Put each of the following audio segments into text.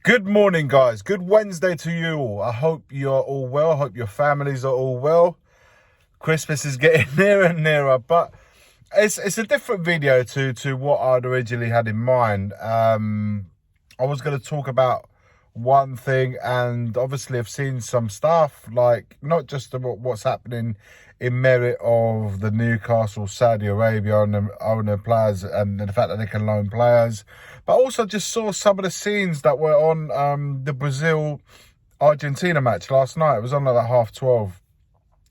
Good morning, guys. Good Wednesday to you all. I hope you're all well. I hope your families are all well. Christmas is getting nearer and nearer, but it's a different video to what I'd originally had in mind. I was going to talk about one thing, and obviously I've seen some stuff, like not just about what's happening in merit of the Newcastle, Saudi Arabia owner players and the fact that they can loan players, but also just saw some of the scenes that were on the Brazil-Argentina match last night. It was on at 12:30.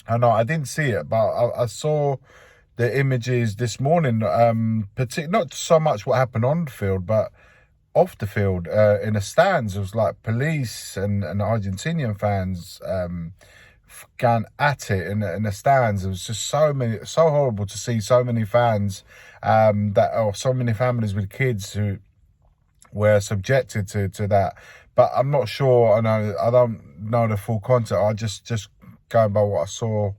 I know I didn't see it, but I saw the images this morning. Not so much what happened on the field, but off the field, in the stands. It was like police and Argentinian fans going at it in the stands. It was just so horrible to see so many fans, so many families with kids who were subjected to that. But I'm not sure. I don't know the full content. I just going by what I saw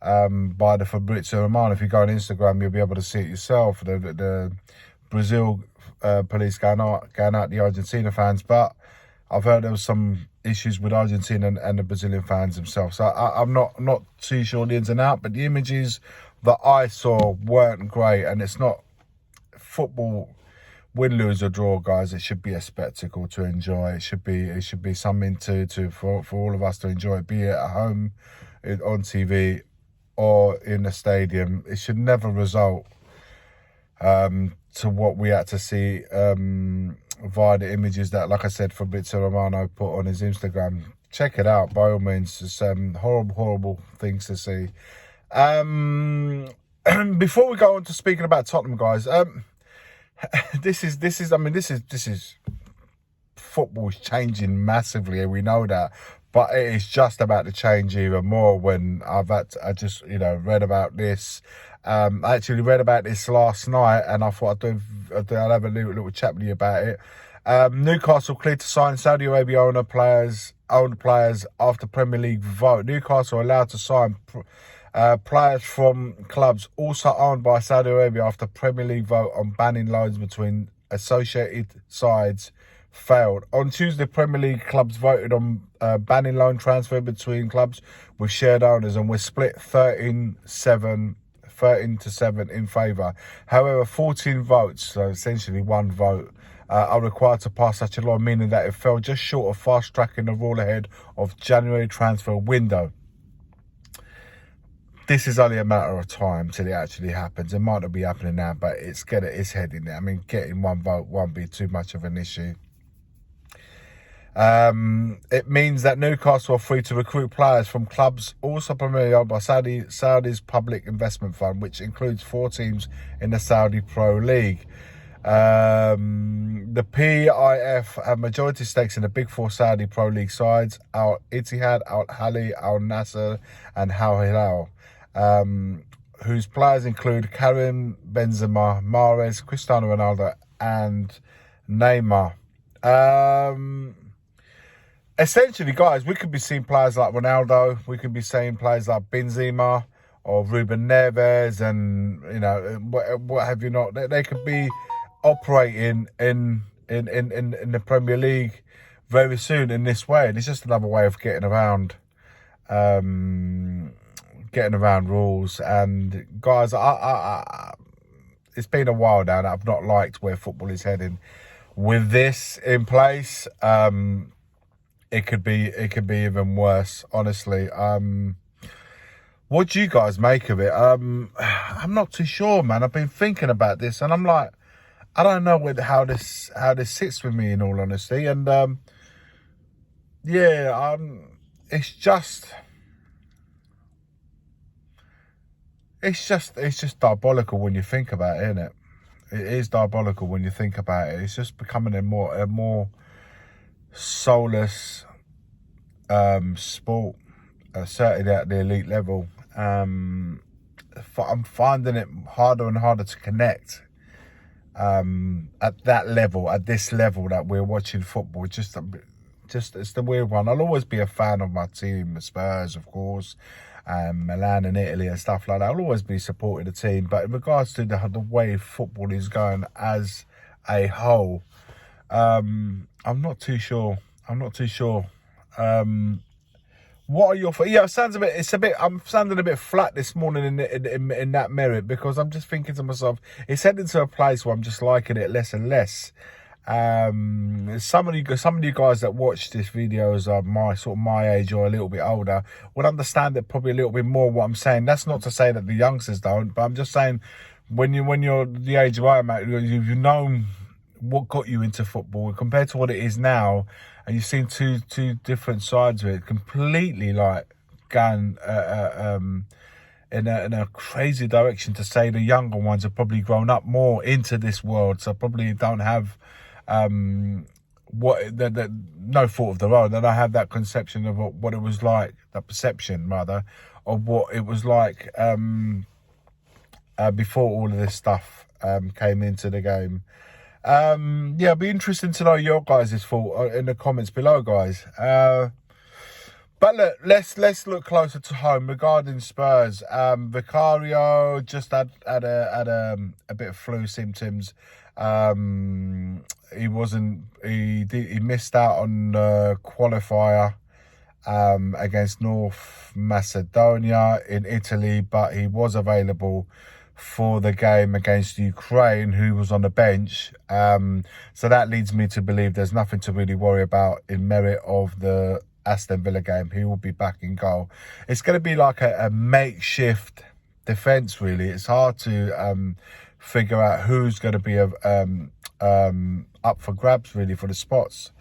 by the Fabrizio Romano. If you go on Instagram, you'll be able to see it yourself. The Brazil police going out the Argentina fans, but I've heard there was some issues with Argentina and the Brazilian fans themselves. So I'm not too sure the ins and outs, but the images that I saw weren't great, and it's not football. Win, lose or draw, guys, it should be a spectacle to enjoy. It should be something for all of us to enjoy, be it at home, on TV, or in the stadium. It should never result to what we had to see via the images that, like I said, Fabrizio Romano put on his Instagram. Check it out, by all means. It's horrible things to see. Before we go on to speaking about Tottenham, guys, this is football's changing massively, and we know that, but it is just about to change even more when I just read about this. I actually read about this last night, and I thought I'd have a little chat with you about it. Newcastle cleared to sign Saudi Arabia owner players after Premier League vote. Newcastle allowed to sign players from clubs also owned by Saudi Arabia after Premier League vote on banning loans between associated sides failed. On Tuesday, Premier League clubs voted on banning loan transfer between clubs with shared owners, and were split 13 to 7 in favour. However, 14 votes, so essentially one vote, are required to pass such a law, meaning that it fell just short of fast-tracking the rule ahead of January transfer window. This is only a matter of time till it actually happens. It might not be happening now, but it's heading there. I mean, getting one vote won't be too much of an issue. It means that Newcastle are free to recruit players from clubs also primarily owned by Saudi's public investment fund, which includes 4 teams in the Saudi Pro League. The PIF have majority stakes in the big 4 Saudi Pro League sides: Al Ittihad, Al Ahly, Al Nasser, and Al Hilal, whose players include Karim Benzema, Mahrez, Cristiano Ronaldo, and Neymar. Essentially, guys, we could be seeing players like Ronaldo. We could be seeing players like Benzema or Ruben Neves, and what have you not. They could be operating in the Premier League very soon in this way, and it's just another way of getting around rules. And guys, it's been a while now that I've not liked where football is heading. With this in place, it could be even worse, honestly. What do you guys make of it? I'm not too sure, man. I've been thinking about this, and I'm like, I don't know how this sits with me, in all honesty. And it's just diabolical when you think about it, isn't it? It is diabolical when you think about it. It's just becoming a more soulless sport, certainly at the elite level. I'm finding it harder and harder to connect at that level, at this level that we're watching football. Just it's the weird one. I'll always be a fan of my team, the Spurs, of course, Milan and Italy and stuff like that. I'll always be supporting the team, but in regards to the way football is going as a whole, I'm not too sure. What are your thoughts? Yeah, I'm sounding a bit flat this morning in that merit, because I'm just thinking to myself, it's heading to a place where I'm just liking it less and less. Some of you guys that watch this videos are my age or a little bit older would understand it probably a little bit more what I'm saying. That's not to say that the youngsters don't, but I'm just saying when you're the age where I'm at, you've known what got you into football compared to what it is now, and you've seen two different sides of it, completely like gone in a crazy direction. To say the younger ones have probably grown up more into this world, so probably don't have no thought of their own. They don't have that conception of what it was like, that perception rather, of what it was like before all of this stuff came into the game. Yeah, it'd be interesting to know your guys' thought in the comments below, guys. But look, let's look closer to home regarding Spurs. Vicario just had a bit of flu symptoms. He missed out on the qualifier against North Macedonia in Italy, but he was available for the game against Ukraine, who was on the bench. So that leads me to believe there's nothing to really worry about in merit of the Aston Villa game. He will be back in goal. It's going to be like a makeshift defence, really. It's hard to figure out who's going to be up for grabs, really, for the spots.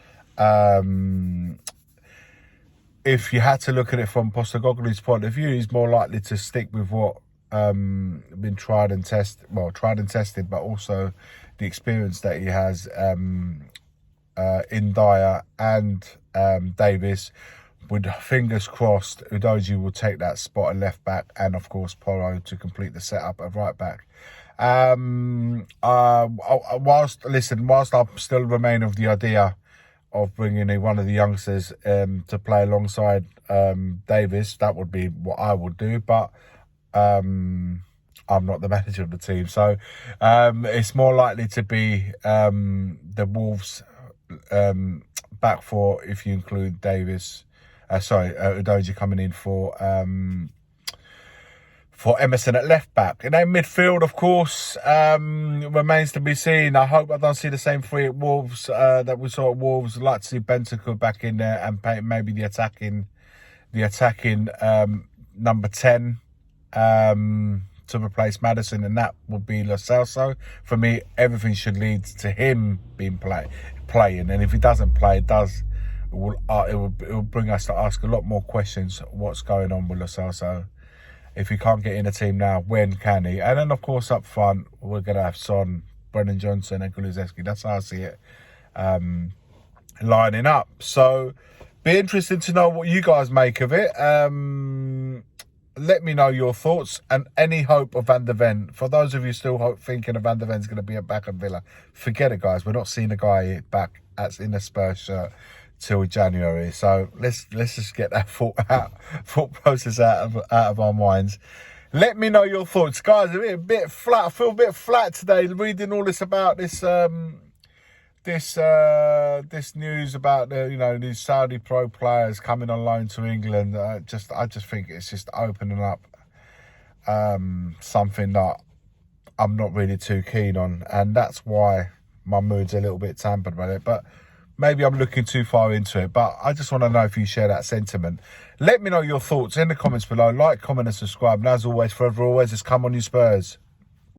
If you had to look at it from Postecoglou's point of view, he's more likely to stick with what been tried and tested, but also the experience that he has in Dyer and Davis. With fingers crossed, Udogie will take that spot at left back, and of course Porro to complete the setup at right back. Whilst I still remain of the idea of bringing in one of the youngsters to play alongside Davis, that would be what I would do, but I'm not the manager of the team, so it's more likely to be the Wolves back four, if you include Udogie coming in for Emerson at left back. And then midfield, of course, remains to be seen. I hope I don't see the same three at Wolves that we saw at Wolves. I'd like to see Bentancur back in there and maybe the attacking number 10 to replace Maddison, and that would be Lo Celso. For me, everything should lead to him being playing, and if he doesn't play, it will bring us to ask a lot more questions. What's going on with Lo Celso? If he can't get in the team now, when can he? And then, of course, up front, we're going to have Son, Brennan Johnson and Kulusevski. That's how I see it lining up. So, be interesting to know what you guys make of it. Let me know your thoughts and any hope of Van der Ven. For those of you still thinking of Van der Ven's going to be back at Villa, forget it, guys. We're not seeing a guy back in a Spurs shirt till January. So let's just get that thought process out of our minds. Let me know your thoughts, guys. A bit flat. I feel a bit flat today reading all this about this news about these Saudi pro players coming on loan to England. I just think it's just opening up something that I'm not really too keen on, and that's why my mood's a little bit tampered by it. But maybe I'm looking too far into it, but I just want to know if you share that sentiment. Let me know your thoughts in the comments below. Like, comment and subscribe. And as always, forever always, just come on you Spurs.